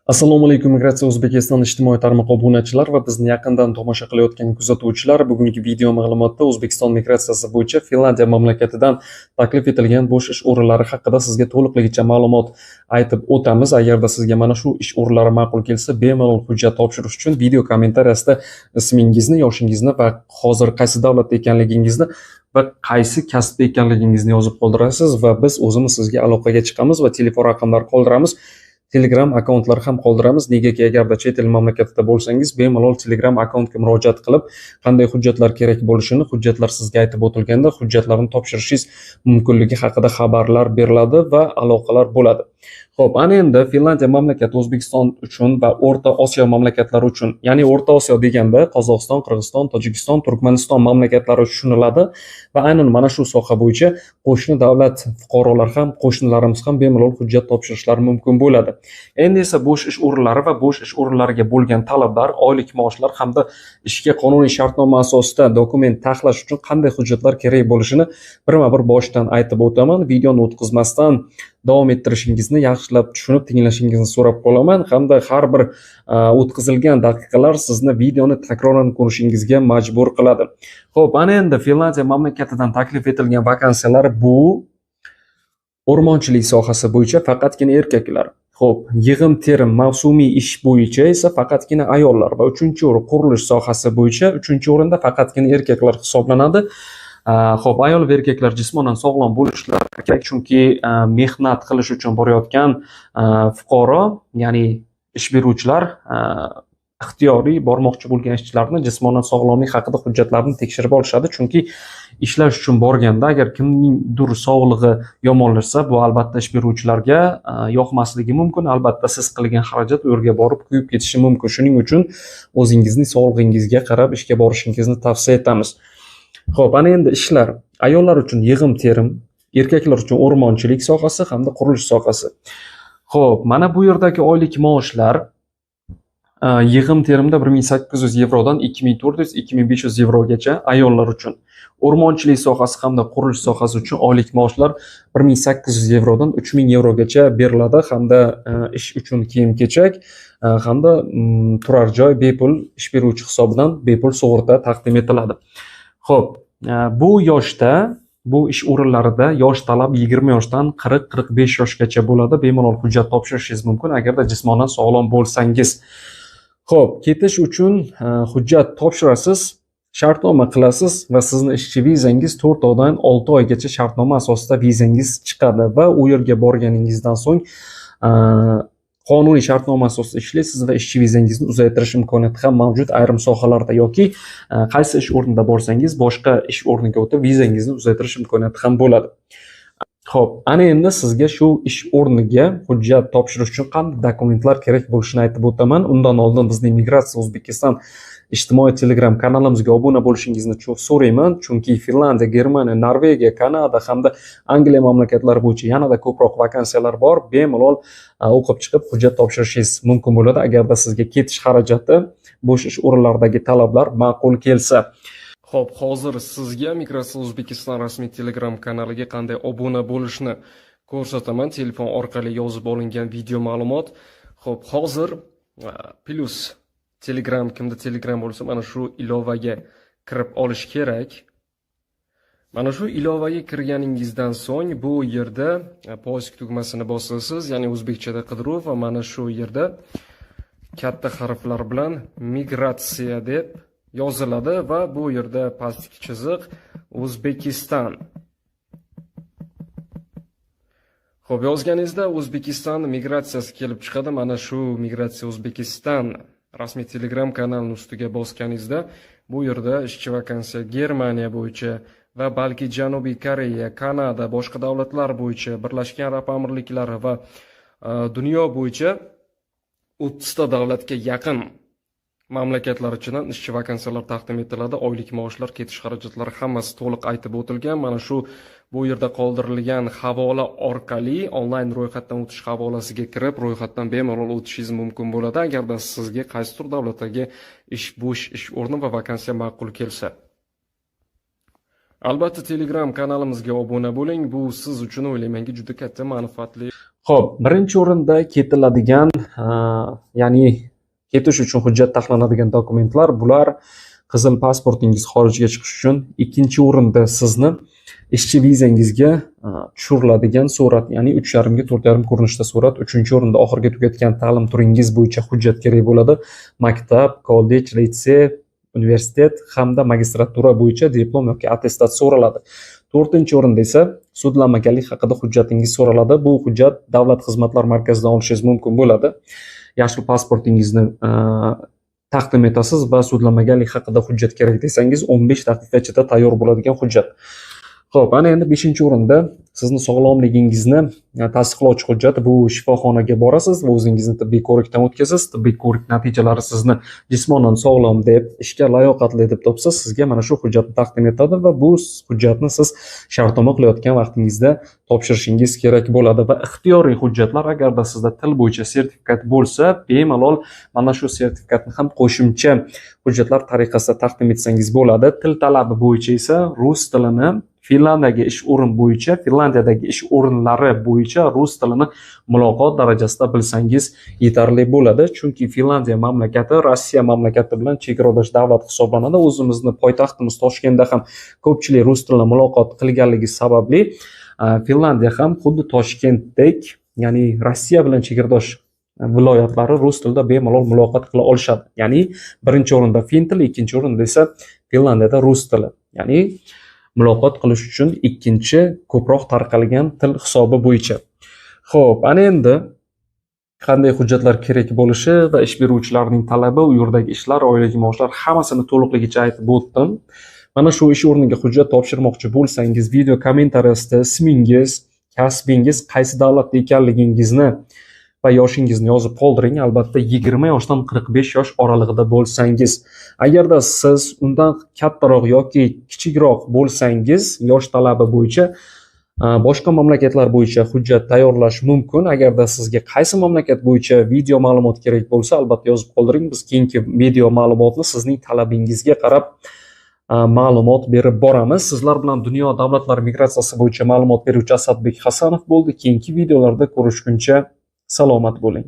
Assalomu alaykum, Migratsiya O'zbekiston ijtimoiy tarmoq obunachilar va bizni yaqindan tomosha qilayotgan kuzatuvchilar. Bugungi video ma'lumotda O'zbekiston migratsiyasi bo'yicha Finlandiya mamlakatidan taklif etilgan bo'sh ish o'rinlari haqida sizga to'liqligicha ma'lumot aytib o'tamiz. Agarda sizga mana shu ish o'rinlari ma'qul kelsa, bemalol hujjat topshirish uchun video kommentariyasida ismingizni, yoshingizni va hozir qaysi davlatda ekanligingizni va qaysi kasbda ekanligingizni yozib qoldirasiz va biz o'zimiz sizga aloqaga chiqamiz va telefon raqamlari qoldiramiz. Telegram akkauntlar ham qoldiramiz. Negaki agarda chet el mamlakatida bo'lsangiz, bemalol Telegram akkauntga murojaat qilib, qanday hujjatlar kerak bo'lishini, hujjatlar sizga aytib o'tilganda hujjatlarni topshirishingiz mumkinligi haqida xabarlar beriladi va aloqalar bo'ladi. Xo'p, ana endi Finlandiya mamlakati O'zbekiston uchun va O'rta Osiyo mamlakatlari uchun, ya'ni O'rta Osiyo deganda Qozog'iston, Qirg'iziston, Tojikiston, Turkmaniston mamlakatlari tushuniladi va aynan mana shu soha bo'yicha qo'shni davlat fuqarolar ham, qo'shnilarimiz ham bemalol hujjat topshirishlari mumkin bo'ladi. Endi esa bo'sh ish o'rinlari va bo'sh ish o'rinlariga bo'lgan talablar, oylik maoshlar hamda ishga qonuniy shartnoma asosida dokument taxlash uchun qanday hujjatlar kerak bo'lishini birma-bir boshdan aytib o'taman. Videoni o'tkazmasdan davom ettirishingizni yaxshilab tushunib tinglashingizni so'rab qolaman hamda har bir o'tkazilgan daqiqalar sizni videoni takroran ko'rishingizga majbur qiladi. Xo'p, ana endi Finlandiya mamlakatidan taklif etilgan vakansiyalar bu o'rmonchilik sohasi bo'yicha faqatgina erkaklar. Xo'p, yig'im-terim mavsumiy ish bo'yicha esa faqatgina ayollar va 3-o'rin qurilish sohasi bo'yicha 3-o'rinda faqatgina erkaklar hisoblanadi. Xo'p, ayol va erkaklar jismonan sog'lom bo'lishlari kerak, chunki mehnat qilish uchun borayotgan fuqaro, ya'ni ish beruvchilar ixtiyoriy bormoqchi bo'lgan ishchilarni jismonan sog'lomlik haqida hujjatlarini tekshirib olishadi, chunki ishlash uchun borganda agar kimningdir sog'lig'i yomonlashsa, bu albatta ish beruvchilarga yoqmasligi mumkin. Albatta siz qilgan xarajat u yerga borib kuyib ketishi mumkin. Shuning uchun o'zingizning sog'lig'ingizga qarab ishga borishingizni tavsiya etamiz. Xo'p, ana endi ishlar. Ayollar uchun yig'im-terim, erkaklar uchun o'rmonchilik sohasi hamda qurilish sohasi. Xo'p, mana bu yerdagi oylik maoshlar yig'im-terimda 1800 yevrodan 2400-2500 yevrogacha ayollar uchun. O'rmonchilik sohasi hamda qurilish sohasi uchun oylik maoshlar 1800 yevrodan 3000 yevrogacha beriladi hamda ish uchun kiyim-kechak hamda turar joy bepul ish beruvchi hisobidan bepul sug'urta taqdim etiladi. Xo'p, bu yoshda, bu ish o'rinlarida yosh talab 20 yoshdan 40-45 yoshgacha bo'ladi. Bemalol hujjat topshirishingiz mumkin agarda jismonan sog'lom bo'lsangiz. Xo'p, ketish uchun hujjat topshirasiz, shartnoma qilasiz va sizni ishchi vizangiz 4 oydan 6 oygacha shartnoma asosida vizangiz chiqadi va u yerga borganingizdan so'ng qonuniy shartnoma asosida ishlaysiz va ishchi vizangizni uzaytirish imkoniyati ham mavjud ayrim sohalarda yoki qaysi ish o'rnida borsangiz boshqa ish o'rniga o'tib vizangizni uzaytirish imkoniyati ham bo'ladi. Xo'p, ana endi sizga shu ish o'rniga hujjat topshirish uchun qanday dokumentlar kerak bo'lishini aytib o'taman. Undan oldin bizning Migratsiya O'zbekiston ijtimoiy Telegram kanalimizga obuna bo'lishingizni so'rayman, chunki Finlandiya, Germaniya, Norvegiya, Kanada hamda Angliya mamlakatlari bo'yicha yanada ko'proq vakansiyalar bor. Bemalol o'qib chiqib hujjat topshirishingiz mumkin bo'ladi agarda sizga ketish xarajati, bo'sh ish o'rinlaridagi talablar ma'qul kelsa. Xo'p, hozir sizga Migratsiya O'zbekiston rasmiy Telegram kanaliga qanday obuna bo'lishni ko'rsataman. Telefon orqali yozib olingan video ma'lumot. Xo'p, hozir plus Telegram, kimda Telegram bo'lsa, mana shu ilovaga kirib olish kerak. Mana shu ilovaga kirganingizdan so'ng bu yerda poisk tugmasini bosasiz, ya'ni o'zbekchada qidiruv va mana shu yerda katta harflar bilan migratsiya deb yoziladi va bu yerda pastki chiziq O'zbekiston. Xo'p, yozganingizda O'zbekiston migratsiyasi kelib chiqadi. Mana shu Migratsiya O'zbekiston rasmiy Telegram kanalining ustiga bosganingizda bu yerda ishchi vakansiya Germaniya bo'yicha va balki Janubiy Koreya, Kanada, boshqa davlatlar bo'yicha, Birlashgan Arab Amirliklari va dunyo bo'yicha 30 ta davlatga yaqin mamlakatlar ichidan ishchi vakansiyalar taqdim etiladi. Oylik maoshlar, ketish xarajatlari hammasi to'liq aytib o'tilgan. Mana shu bu yerda qoldirilgan havola orqali onlayn ro'yxatdan o'tish havolasiga kirib, ro'yxatdan bemalol o'tishingiz mumkin bo'ladi agarda sizga qaysidir davlatdagi bo'sh ish o'rni va vakansiya ma'qul kelsa. Albatta Telegram kanalimizga obuna bo'ling. Bu siz uchun o'ylaymanki juda katta manfaatli. Xo'p, birinchi o'rinda ketiladigan, ya'ni ketish uchun hujjat taxlanadigan dokumentlar bular qizil pasportingiz xorijga chiqish uchun. Ikkinchi o'rinda sizni ishchi vizangizga tushiriladigan surat, ya'ni 3,5 ga 4,5 ko'rinishda surat. Uchinchi o'rinda oxirgi tugatgan ta'lim turingiz bo'yicha hujjat kerak bo'ladi. Maktab, kollej, litsey, universitet hamda magistratura bo'yicha diplom yoki attestat so'raladi. To'rtinchi o'rinda esa sudlanmaganlik haqida hujjatingiz so'raladi. Bu hujjat Davlat xizmatlar markazidan olishingiz mumkin bo'ladi. Yashil pasportingizni taqdim etasiz va sudlanmaganlik haqida hujjat kerak desangiz 15 daqiqa ichida tayyor bo'ladigan hujjat. Xo'p, ana endi 5-o'rinda sizni sog'lomligingizni tasdiqlovchi hujjat. Bu shifoxonaga borasiz va o'zingizni tibbiy ko'rikdan o'tkazasiz. Tibbiy ko'rik natijalari sizni jismonan sog'lom deb, ishga layoqatli deb topsa, sizga mana shu hujjatni taqdim etadi va bu hujjatni siz shartnoma qilayotgan vaqtingizda topshirishingiz kerak bo'ladi. Va ixtiyoriy hujjatlar, agarda sizda til bo'yicha sertifikat bo'lsa, bemalol mana shu sertifikatni ham qo'shimcha hujjatlar tariqasida taqdim etsangiz bo'ladi. Til talabi bo'yicha esa rus tilini Finlandiyadagi ish o'rin bo'yicha, Finlandiyadagi ish o'rinlari bo'yicha rus tilini muloqot darajasida bilsangiz yetarli bo'ladi. Chunki Finlandiya mamlakati Rossiya mamlakati bilan chegaradosh davlat hisoblanadi. O'zimizni poytaxtimiz Toshkentda ham ko'pchilik rus tilini muloqot qilganligi sababli Finlandiya ham xuddi Toshkentdek, ya'ni Rossiya bilan chegaradosh viloyatlari rus tilida bemalol muloqot qila olishadi. Ya'ni birinchi o'rinda fin tili, ikkinchi o'rinda esa Finlandiyada rus tili. Ya'ni muloqot qilish uchun ikkinchi ko'proq tarqalgan til hisobi bo'yicha. Xo'p, ana endi qanday hujjatlar kerak bo'lishi va ish beruvchilarning talabi, u yerdagi ishlar, oilaviy maoshlar hammasini to'liqligicha aytib o'tdim. Mana shu ish o'rniga hujjat topshirmoqchi bo'lsangiz, video kommentariyasida ismingiz, kasbingiz, qaysi davlatda ekanligingizni va yoshingizni yozib qoldiring. Albatta 20 yoshdan 45 yosh oralig'ida bo'lsangiz. Agarda siz undan kattaroq yoki kichikroq bo'lsangiz, yosh talabi bo'yicha boshqa mamlakatlar bo'yicha hujjat tayyorlash mumkin. Agarda sizga qaysi mamlakat bo'yicha video ma'lumot kerak bo'lsa, albatta yozib qoldiring. Biz keyingi video ma'lumotni sizning talabingizga qarab ma'lumot berib boramiz. Sizlar bilan dunyo davlatlar migratsiyasi bo'yicha ma'lumot beruvchi Asadbek Hasanov bo'ldi. Keyingi videolarda ko'rishguncha salomat bo'ling.